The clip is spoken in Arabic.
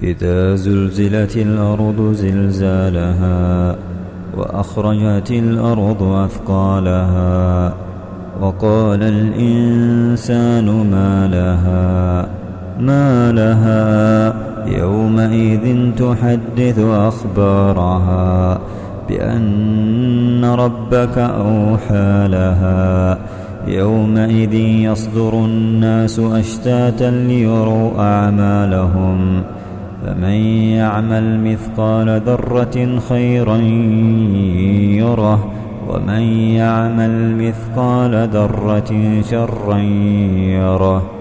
إذا زلزلت الأرض زلزالها وأخرجت الأرض أثقالها وقال الإنسان ما لها يومئذ تحدث أخبارها بأن ربك أوحى لها يومئذ يصدر الناس أشتاتا ليروا أعمالهم فمن يعمل مثقال ذرة خيرا يره ومن يعمل مثقال ذرة شرا يره.